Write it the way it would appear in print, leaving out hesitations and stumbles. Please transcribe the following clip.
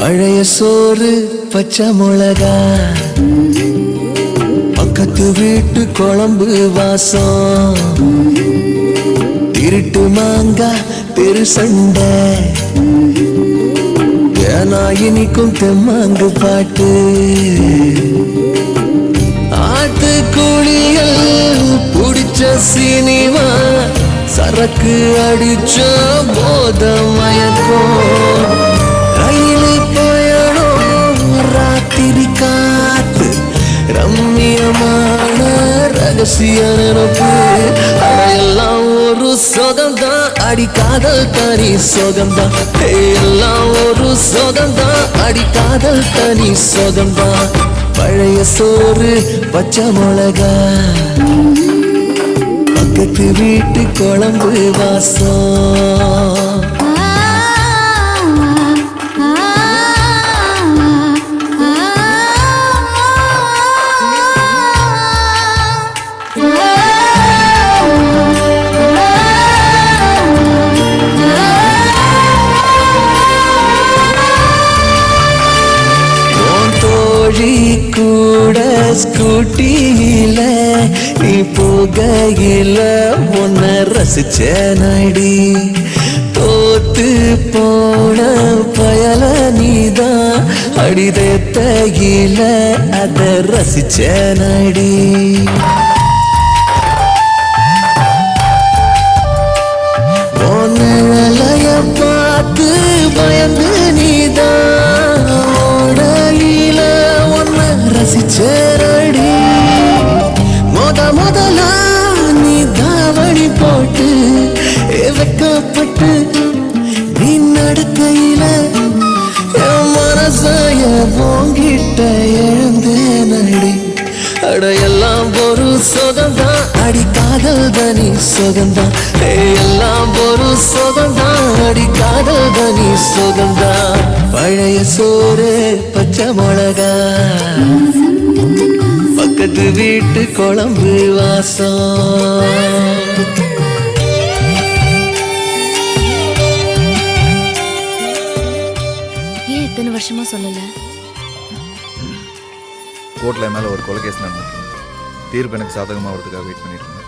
பழைய சோறு பச்சை மிளகா, பக்கத்து வீட்டு குழம்பு வாசம், திருட்டு மாங்கா தெரு சண்டை, ஏனா இனிக்கும் தெம்மாங்கு பாட்டு, ஆட்டு குளியல் புடிச்ச சினிமா, சரக்கு அடிச்ச போத மயக்கம், ரயிலு பயணம் ராத்திரி காத்து, ரம்மியமான ரகசிய நினப்பு, அதையெல்லாம் ஒரு சொகம்தான், அடிக்காதல் தனி சொகம்தான், எல்லாம் ஒரு சொகம்தான், அடிக்காதல் தனி சொகம்தான். பழைய சோறு பச்சை மிளகா, பக்கத்து வீட்டு குழம்பு வாசம். கூட ஸ்கூட்டியில நீ போகையில உன்னை ரசிச்ச நடி, தோத்து போன பயல நீதான் அடிதையில அத ரசிச்ச நடி. உன்னைய பார்த்து பயந்து நீதான் ஓடலில உன்னை ரசிச்சேரடி, முதலா நீ தாவணி போட்டு வெக்கப்பட்டு நீ நடக்கையில என் மனசைய போங்கிட்ட எழுந்தேனடி, அடையெல்லாம் ஒரு சொகம்தான், அடிக்காதல் தனி சொகம்தான், எல்லாம் ஒரு சொகம்தான், அடிக்காதல் தனி சொகம்தான். பழைய சோறு பச்சை மிளகா, பக்கத்து வீட்டு குழம்பு வாசம். ஏன் இத்தனை வருஷமா சொல்லல? கோர்ட்ல மேல ஒரு கொலை கேஸ் நடந்துருக்கு, தீர்ப்பு எனக்கு சாதகமா வரதுக்காக வெயிட் பண்ணிட்டு இருந்தேன்.